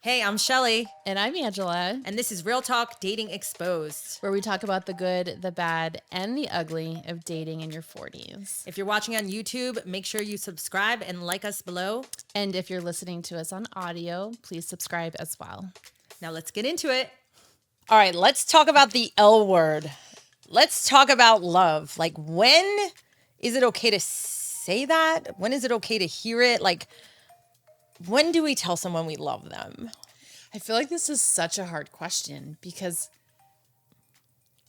Hey, I'm Shelly, And I'm Angela, and this is Real Talk Dating Exposed. where we talk about the good, the bad, and the ugly of dating in your 40s. If you're watching on YouTube, make sure you subscribe and like us below. And if you're listening to us on audio, please subscribe as well. Now let's get into it. All right, let's talk about the L word. Let's talk about love. Like, when is it okay to say that? When is it okay to hear it? Like, when do we tell someone we love them? I feel like this is such a hard question because,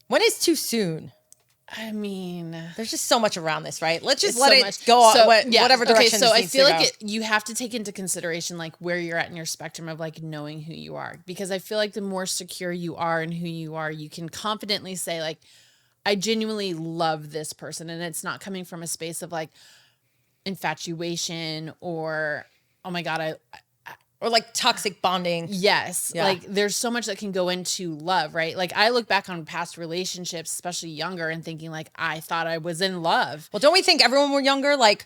When is too soon? I mean, There's just so much around this, right? Let's just it's let so it much. go on, So, whatever direction so this I needs feel to like go. you have to take into consideration like where you're at in your spectrum of like knowing who you are, because I feel like the more secure you are in who you are, you can confidently say like, I genuinely love this person, and it's not coming from a space of like infatuation or oh my god, Or like toxic bonding. yes. Yeah. Like there's so much that can go into love, right? Like I look back on past relationships, especially younger, and thinking like I thought I was in love. Well, don't we think everyone when we're younger, like,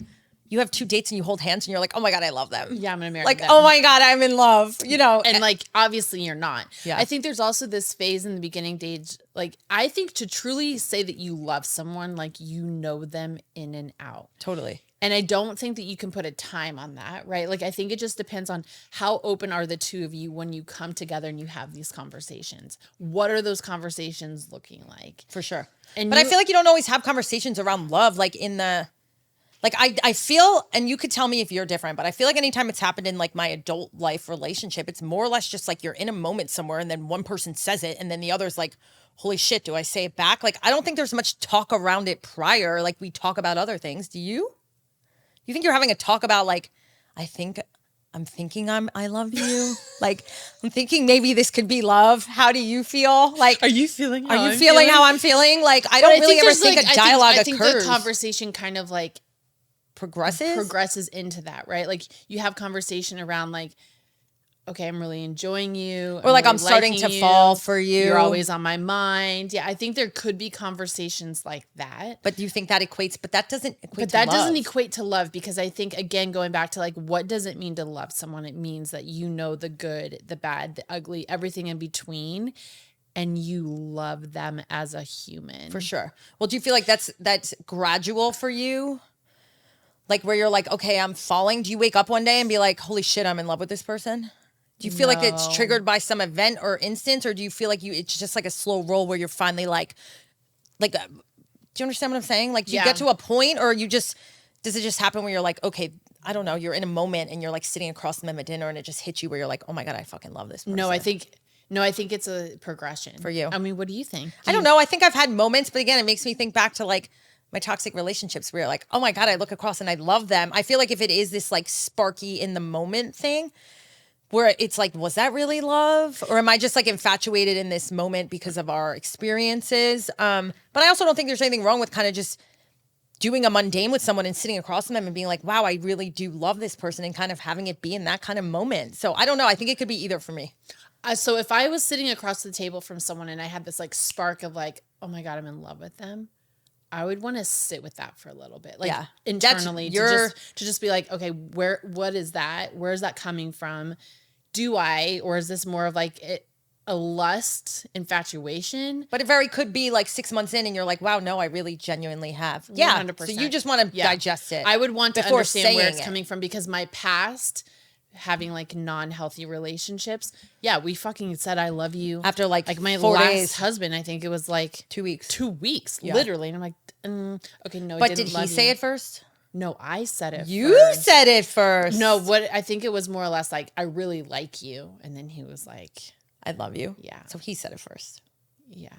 you have two dates and you hold hands and you're like, oh my God, I love them. Yeah, I'm gonna marry Like, them. oh my God, I'm in love. You know, And like obviously you're not. Yeah. I think there's also this phase in the beginning stage. Like I think to truly say that you love someone, like you know them in and out. totally. And I don't think that you can put a time on that, right? Like I think it just depends on how open are the two of you when you come together and you have these conversations. What are those conversations looking like? For sure. And But I feel like you don't always have conversations around love, like in the, like I feel, and you could tell me if you're different, but I feel like anytime it's happened in like my adult life relationship, it's more or less just like you're in a moment somewhere and then one person says it and then the other's like, holy shit, do I say it back? Like, I don't think there's much talk around it prior. Like we talk about other things. Do you? You think you're having a talk about like, I'm thinking I love you. Like, I'm thinking maybe this could be love. How do you feel? Like, you feeling are you feeling how I'm feeling? Like, I don't really ever think a dialogue I think occurs. the conversation kind of like progresses into that, right? Like you have conversation around like, okay, I'm really enjoying you. Or like really I'm starting liking to you. fall for you. You're always on my mind. Yeah, I think there could be conversations like that. But do you think that equates? But that doesn't equate But to that love. doesn't equate to love, because I think, again, going back to like, what does it mean to love someone? It means that you know the good, the bad, the ugly, everything in between, and you love them as a human. For sure. Well, do you feel like that's gradual for you? Like where you're like, okay, I'm falling. Do you wake up one day and be like, holy shit, I'm in love with this person? Do you feel like it's No. triggered by some event or instance, or do you feel like it's just like a slow roll where you're finally like, do you understand what I'm saying? Like, do you Yeah. get to a point, or does it just happen where you're like, okay, I don't know, you're in a moment and you're like sitting across from them at dinner and it just hits you where you're like, oh my God, I fucking love this person. No, I think it's a progression. For you. I mean, what do you think? I don't know. I think I've had moments, but again, it makes me think back to like my toxic relationships where you're like, oh my God, I look across and I love them. I feel like if it is this like sparky in the moment thing where it's like, was that really love? Or am I just like infatuated in this moment because of our experiences? But I also don't think there's anything wrong with kind of just doing a mundane with someone and sitting across from them and being like, wow, I really do love this person, and kind of having it be in that kind of moment. So I don't know. I think it could be either for me. So if I was sitting across the table from someone and I had this like spark of like, oh my God, I'm in love with them, I would want to sit with that for a little bit, like Yeah. internally, to just be like, okay, what is that? Where is that coming from? Or is this more of like a lust infatuation? But it very could be like 6 months in and you're like, wow, no, I really genuinely have. Yeah. 100%. So you just want to digest it. I would want to before understand where saying it's it. coming from, because my past, having like non-healthy relationships, yeah, we fucking said I love you After like my 4 last days. husband, I think it was like 2 weeks. 2 weeks, Yeah. literally, and I'm like, okay, no, But I did didn't he love say you. it first? No, I said it. You first. said it first. No, what I think it was more or less like, I really like you, and then he was like, I love you. Yeah. So he said it first. yeah.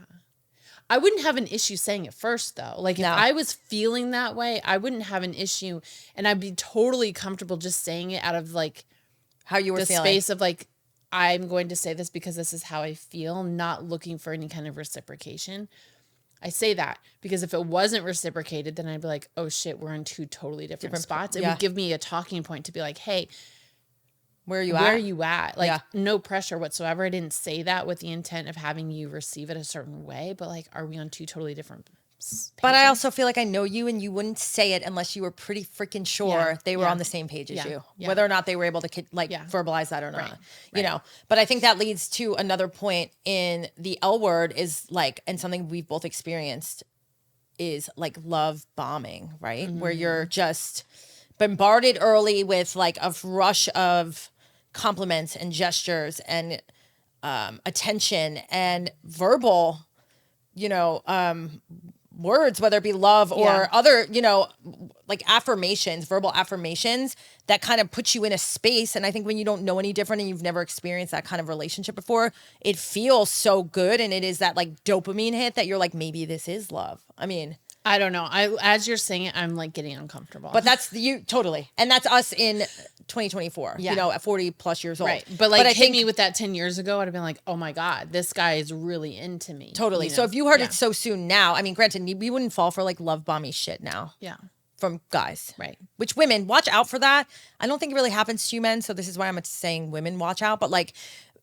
I wouldn't have an issue saying it first, though. Like, if No. I was feeling that way, I wouldn't have an issue, and I'd be totally comfortable just saying it out of like How you were the feeling. space of like, I'm going to say this because this is how I feel, not looking for any kind of reciprocation. I say that because if it wasn't reciprocated, then I'd be like, oh shit, we're in two totally different spots. It yeah. would give me a talking point to be like, hey, Where are you where at? are you at? Like, Yeah. no pressure whatsoever. I didn't say that with the intent of having you receive it a certain way, but like, are we on two totally different But I pages. also feel like I know you and you wouldn't say it unless you were pretty freaking sure Yeah, they were yeah, on the same page as yeah, you, yeah. whether or not they were able to Yeah. verbalize that or not, Right, you right. know. But I think that leads to another point in the L word is like, and something we've both experienced is like love bombing, right? Where you're just bombarded early with like a rush of compliments and gestures and attention and verbal, you know, words, whether it be love or Yeah. other, you know, like affirmations, verbal affirmations that kind of put you in a space. And I think when you don't know any different and you've never experienced that kind of relationship before, it feels so good. And it is that like dopamine hit that you're like, maybe this is love. I mean, I don't know. As you're saying it, I'm like getting uncomfortable. but that's you totally. And that's us in 2024, Yeah. you know, at 40 plus years old. right. But like I hit me with that 10 years ago, I'd have been like, oh my God, this guy is really into me. Totally. You know? So if you heard Yeah. it so soon now, I mean, granted, we wouldn't fall for like love bomby shit now. Yeah. From guys. Right. Which women, watch out for that. I don't think it really happens to you men, so this is why I'm saying women watch out. But like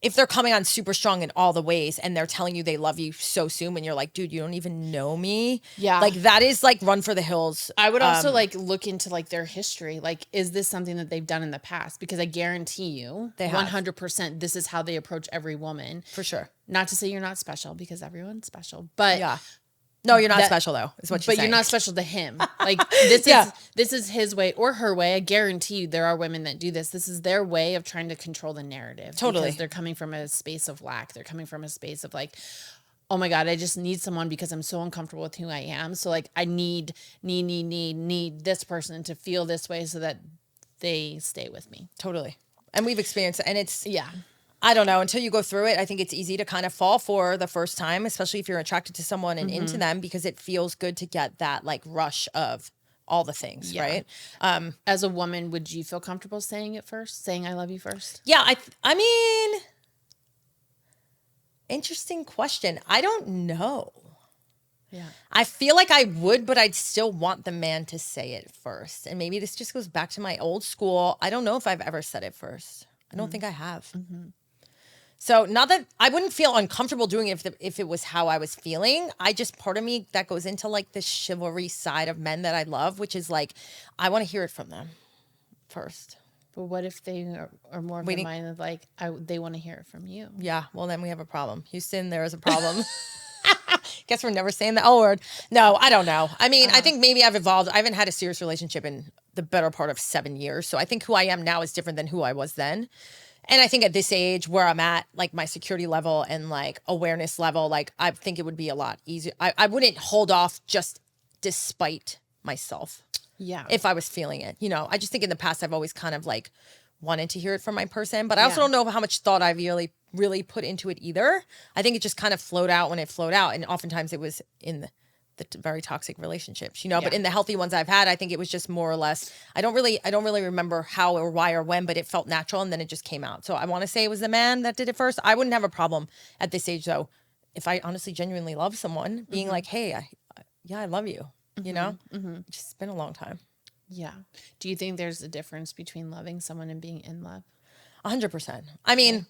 if they're coming on super strong in all the ways and they're telling you they love you so soon when you're like, dude, you don't even know me. Yeah. Like that is like run for the hills. I would also like look into like their history. Like, is this something that they've done in the past? Because I guarantee you, They have. 100%, this is how they approach every woman. For sure. Not to say you're not special because everyone's special, but Yeah. No, you're not that- special though, is what but you're saying. you're not special to him. Like this Yeah. is this is his way or her way. I guarantee you there are women that do this. This is their way of trying to control the narrative. Totally. Because they're coming from a space of lack. They're coming from a space of like, oh my God, I just need someone because I'm so uncomfortable with who I am. So like I need this person to feel this way so that they stay with me. Totally. And we've experienced it. And it's Yeah. I don't know. Until you go through it, I think it's easy to kind of fall for the first time, especially if you're attracted to someone and into them, because it feels good to get that like rush of all the things, Yeah. right? As a woman, would you feel comfortable saying it first? Saying I love you first? Yeah, I mean, interesting question. I don't know. Yeah. I feel like I would, but I'd still want the man to say it first. And maybe this just goes back to my old school. I don't know if I've ever said it first. I don't think I have. So not that I wouldn't feel uncomfortable doing it if it was how I was feeling. I just part of me that goes into like the chivalry side of men that I love, which is like I want to hear it from them first. But what if they are more of the Waiting. mind of like, they want to hear it from you? Yeah, well then we have a problem. Houston, there is a problem. Guess we're never saying the L word. No, I don't know. I mean, I think maybe I've evolved. I haven't had a serious relationship in the better part of 7 years. So I think who I am now is different than who I was then. And I think at this age where I'm at, like my security level and like awareness level, like I think it would be a lot easier. I wouldn't hold off just despite myself Yeah. if I was feeling it. You know, I just think in the past I've always kind of like wanted to hear it from my person, but I also Yeah. don't know how much thought I've really put into it either. I think it just kind of flowed out when it flowed out. And oftentimes it was in the very toxic relationships, you know, but Yeah. in the healthy ones I've had, I think it was just more or less, I don't really remember how or why or when, but it felt natural and then it just came out. So I want to say it was the man that did it first. I wouldn't have a problem at this age though, if I honestly genuinely love someone being like, hey, I love you, you know, it's just been a long time. Yeah. Do you think there's a difference between loving someone and being in love? 100%. I mean,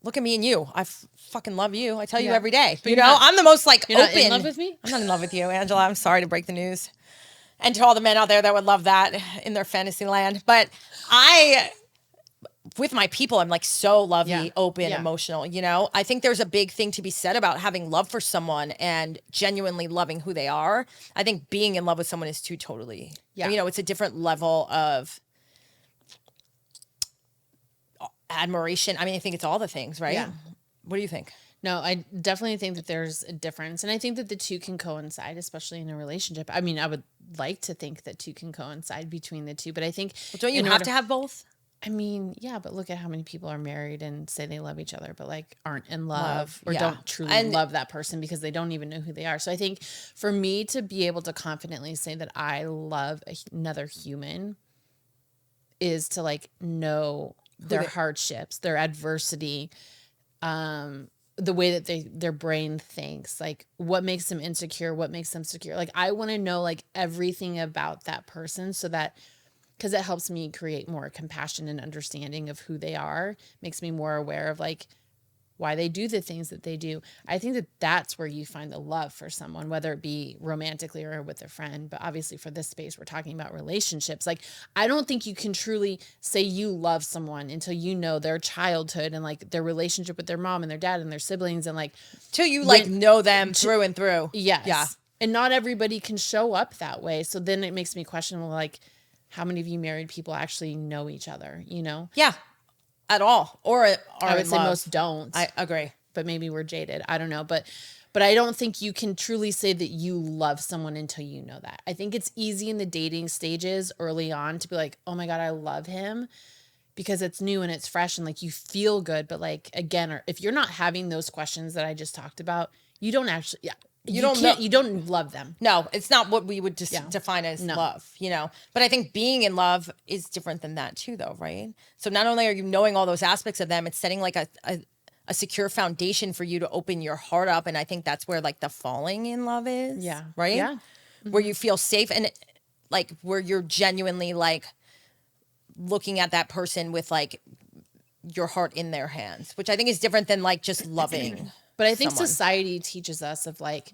look at me and you. I fucking love you. I tell you Yeah. every day. But You you're know, not- I'm the most like You're open. not in love with me? I'm not in love with you, Angela. I'm sorry to break the news. And to all the men out there that would love that in their fantasy land. But with my people, I'm like so lovey, Yeah. open, Yeah. emotional, you know? I think there's a big thing to be said about having love for someone and genuinely loving who they are. I think being in love with someone is too totally, Yeah. you know, it's a different level of admiration. I mean, I think it's all the things, right? Yeah. What do you think? No, I definitely think that there's a difference. And I think that the two can coincide, especially in a relationship. I mean, I would like to think that two can coincide between the two, but I think Don't you in have order- to have both? I mean, yeah, but look at how many people are married and say they love each other, but like aren't in love or yeah. don't truly And- love that person because they don't even know who they are. So I think for me to be able to confidently say that I love another human is to like know their they- hardships, their adversity, the way that their brain thinks, like what makes them insecure, what makes them secure. Like I want to know like everything about that person so that because it helps me create more compassion and understanding of who they are, makes me more aware of like why they do the things that they do. I think that that's where you find the love for someone, whether it be romantically or with a friend. But obviously for this space, we're talking about relationships. Like, I don't think you can truly say you love someone until you know their childhood and like their relationship with their mom and their dad and their siblings and like, Till you like know them through and through. yes. Yeah. And not everybody can show up that way. So then it makes me question, well, like, how many of you married people actually know each other, you know? Yeah. At all. Or are I would in say love. most don't. I agree. But maybe we're jaded. I don't know. But I don't think you can truly say that you love someone until you know that. I think it's easy in the dating stages early on to be like, oh my God, I love him, because it's new and it's fresh and like you feel good. But like, again, or if you're not having those questions that I just talked about, you don't actually, you don't love them. No, it's not what we would just define as love, you know? But I think being in love is different than that too, though, right? So not only are you knowing all those aspects of them, it's setting like a secure foundation for you to open your heart up. And I think that's where like the falling in love is. Yeah. Right? Yeah. Where you feel safe and like where you're genuinely like looking at that person with like your heart in their hands, which I think is different than like just loving. But I think someone. society teaches us of like,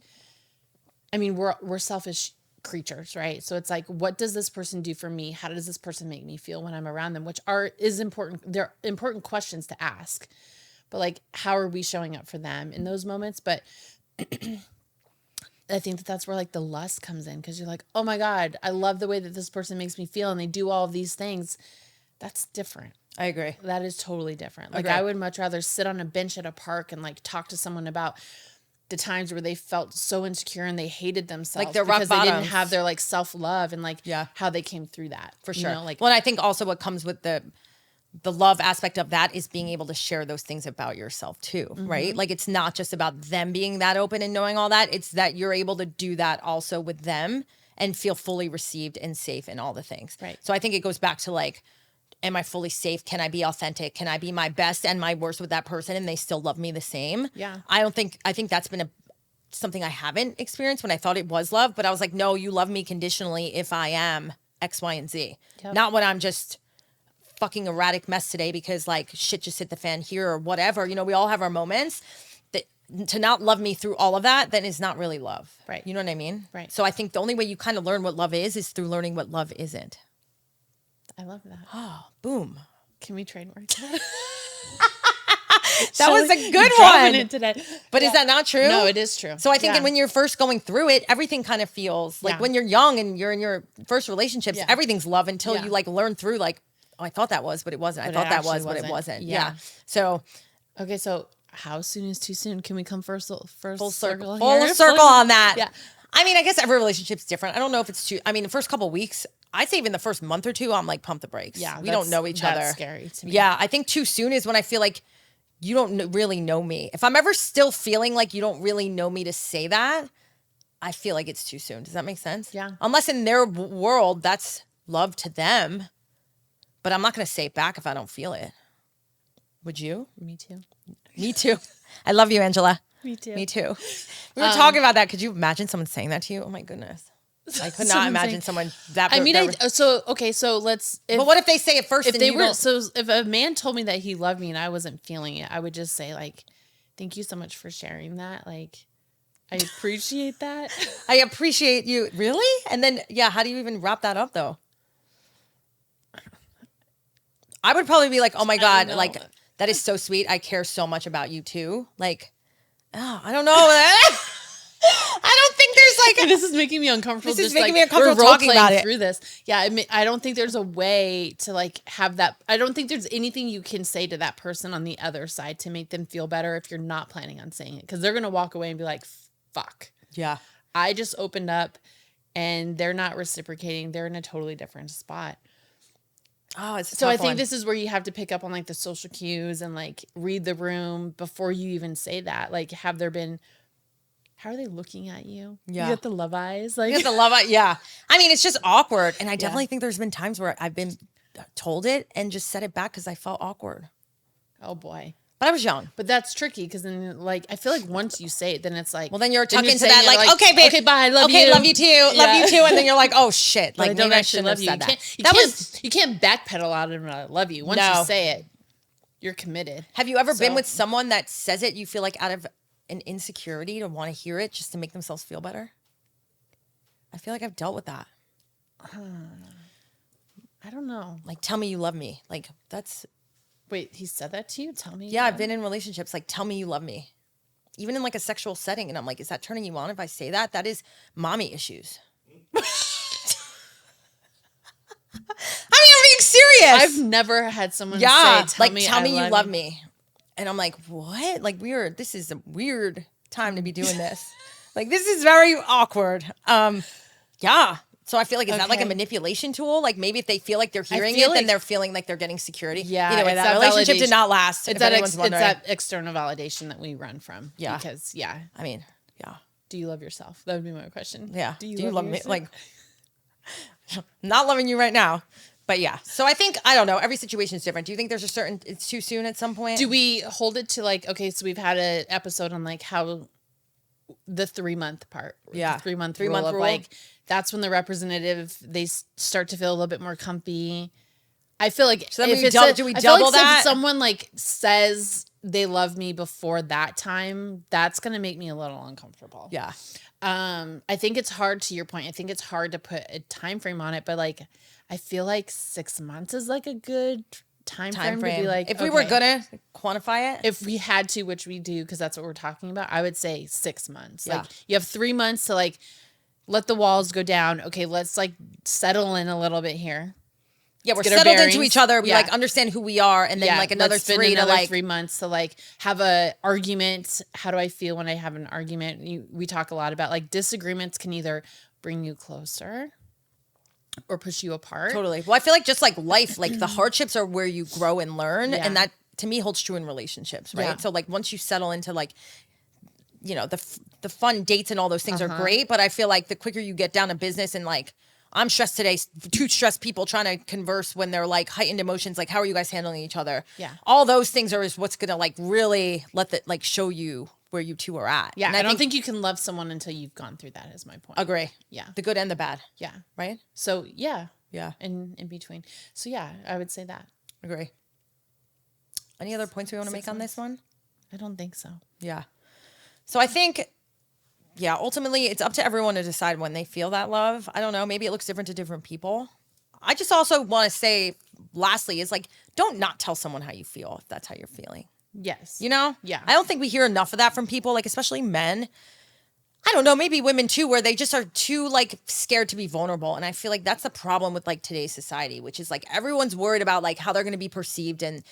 I mean, we're selfish creatures, right? So it's like, what does this person do for me? How does this person make me feel when I'm around them? Which is important. They're important questions to ask. But like, how are we showing up for them in those moments? But I think that that's where like the lust comes in, because you're like, oh my God, I love the way that this person makes me feel and they do all of these things. That's different. I agree. That is totally different. Like, Agree. I would much rather sit on a bench at a park and like talk to someone about the times where they felt so insecure and they hated themselves, Like their rock because they didn't bottoms. have their like self-love and like Yeah. how they came through that. For sure. You know, like, well, and I think also what comes with the love aspect of that is being able to share those things about yourself too, right? Like it's not just about them being that open and knowing all that. It's that you're able to do that also with them and feel fully received and safe in all the things. Right. So I think it goes back to like, am I fully safe? Can I be authentic? Can I be my best and my worst with that person and they still love me the same? Yeah. I think that's been something I haven't experienced when I thought it was love, but I was like, no, you love me conditionally if I am X, Y, and Z. Yep. Not when I'm just fucking erratic mess today because like shit just hit the fan here or whatever. You know, we all have our moments. That to not love me through all of that, then is not really love. Right. You know what I mean? Right. So I think the only way you kind of learn what love is through learning what love isn't. I love that. Oh, boom. Can we trademark that? That was a good Dropping one. it today. But is that not true? No, it is true. So I think Yeah. when you're first going through it, everything kind of feels like Yeah. when you're young and you're in your first relationships, Yeah. everything's love until Yeah. you like learn through like, oh, I thought that was, but it wasn't. But I it thought that was, actually but it wasn't. wasn't. Yeah. Yeah. So Okay, so how soon is too soon? Can we come full full circle circle, here? full circle on that. Yeah. I mean, I guess every relationship's different. I don't know if it's too, I mean, the first couple weeks, I'd say even the first month or two, I'm like, pump the brakes. Yeah, We don't know each other. That's scary to me. Yeah. I think too soon is when I feel like you don't really know me. If I'm ever still feeling like you don't really know me to say that, I feel like it's too soon. Does that make sense? Yeah. Unless in their world, that's love to them. But I'm not going to say it back if I don't feel it. Would you? Me too. Me too. I love you, Angela. Me too. Me too. We were talking about that. Could you imagine someone saying that to you? Oh my goodness. I could not Someone imagine saying- someone that. I mean, so let's. but what if they say it first? If and they you were don't- so if a man told me that he loved me and I wasn't feeling it, I would just say like, thank you so much for sharing that. Like, I appreciate that. I appreciate you. Really? And then, yeah, how do you even wrap that up though? I would probably be like, oh my God, know. like, that is so sweet. I care so much about you too. Like, oh, I don't know. I don't think there's like, This is making me uncomfortable. This is just, making like, me uncomfortable we're talking about role-playing it. through this. Yeah, I mean, I don't think there's a way to like have that. I don't think there's anything you can say to that person on the other side to make them feel better if you're not planning on saying it, because they're gonna walk away and be like, fuck. yeah. I just opened up and they're not reciprocating. They're in a totally different spot. Oh, it's a So I tough think one. this is where you have to pick up on like the social cues and like read the room before you even say that. Like, how are they looking at you? Yeah. You got the love eyes. Like, You have to love it. Yeah. I mean, it's just awkward. And I definitely think there's been times where I've been told it and just said it back because I felt awkward. oh boy. But I was young. But that's tricky because then, like, I feel like once you say it, then it's like, Well, then you're tucked into saying that, it like, okay, babe. okay, bye, love you. Okay, love you too. Love Yeah. you too. And then you're like, oh shit. But I Like, don't maybe I actually shouldn't have love you. said that. You That can't, was, you can't backpedal out of I love you. Once No. you say it, you're committed. Have you ever been So- with someone that says it, you feel like out of an insecurity to want to hear it just to make themselves feel better? I feel like I've dealt with that. I don't know. Like, tell me you love me. Like, that's, Wait, he said that to you? Tell me. yeah, I've been in relationships. Like, tell me you love me. Even in like a sexual setting. And I'm like, is that turning you on if I say that? That is mommy issues. I mean, I'm being serious. I've never had someone Yeah, say, like me tell I me you love love me. And I'm like, what? Like weird. This is a weird time to be doing this. Like this is very awkward. Yeah. So I feel like, is that like a Okay. manipulation tool? Like maybe if they feel like they're hearing feel it, then like- they're feeling like they're getting security. Yeah, Either way, it's that that relationship validation. did not last. It's if that, anyone's it's wondering. that external validation that we run from. Yeah. Because, yeah. I mean, yeah. Do you love yourself? That would be my question. Yeah. Do you love me? yourself? Like, not loving you right now. But yeah. So I think, I don't know. Every situation is different. Do you think there's a certain, it's too soon at some point? Do we hold it to like, okay, so we've had an episode on like how the 3-month part. Yeah. The 3-month 3 rule month of rule. like, that's when the representative, they start to feel a little bit more comfy. I feel like So then if we it's do we I feel double like that? if someone like says they love me before that time, that's going to make me a little uncomfortable. Yeah. I think it's hard, to your point. I think it's hard to put a time frame on it, but like I feel like 6 months is like a good time frame to be like, if we were okay, gonna quantify it, if we had to, which we do because that's what we're talking about, I would say 6 months. Yeah. Like you have 3 months to like let the walls go down. Okay, let's like settle in a little bit here. yeah, we're get our settled into bearings. each other. We Yeah. like understand who we are, and then like another let's spend 3 another to like 3 months to like have a argument. How do I feel when I have an argument? We talk a lot about like disagreements can either bring you closer or push you apart. totally. Well, I feel like just like life, like the hardships are where you grow and learn, Yeah. and that to me holds true in relationships, right? Yeah. So like once you settle into like, you know, the fun dates and all those things are great, but I feel like the quicker you get down to business and like, I'm stressed today. 2 stressed people trying to converse when they're like heightened emotions. Like, how are you guys handling each other? Yeah. All those things is what's gonna like really let the like show you where you two are at. Yeah, And I don't think you can love someone until you've gone through that, is my point. agree. Yeah. The good and the bad. Yeah. Right. So yeah. Yeah. And in between. So yeah, I would say that. Agree. Any other points we want to 6 make on this one? I don't think so. Yeah. So I think, yeah, ultimately it's up to everyone to decide when they feel that love. I don't know. Maybe it looks different to different people. I just also want to say, lastly, is like, don't not tell someone how you feel if that's how you're feeling. Yes. You know? Yeah. I don't think we hear enough of that from people, like especially men. I don't know, maybe women too, where they just are too like scared to be vulnerable. And I feel like that's the problem with like today's society, which is like everyone's worried about like how they're going to be perceived and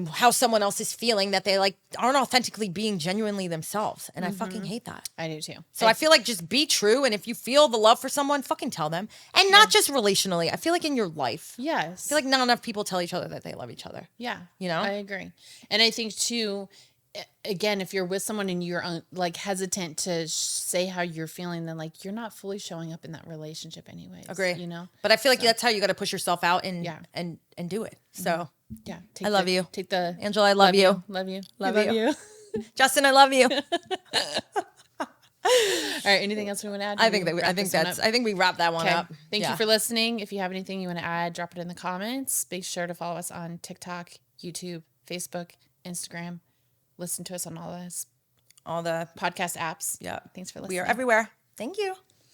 how someone else is feeling, that they like aren't authentically being genuinely themselves. And I fucking hate that. I do too. So I feel like just be true. And if you feel the love for someone, fucking tell them. And not just relationally. I feel like in your life. Yes. I feel like not enough people tell each other that they love each other. Yeah. You know? I agree. And I think too, again, if you're with someone and you're like hesitant to say how you're feeling, then like you're not fully showing up in that relationship anyways. Agree. You know? But I feel like that's how you got to push yourself out and Yeah. and do it. So Yeah. I love you. Take the Angela, I love you. Love you. Love We you. Justin, I love you. All right. Anything else we want to add? I think we wrap that one Okay. up. Thank Yeah. you for listening. If you have anything you want to add, drop it in the comments. Be sure to follow us on TikTok, YouTube, Facebook, Instagram. Listen to us on all the all the podcast apps. yeah. Thanks for listening. We are everywhere. Thank you.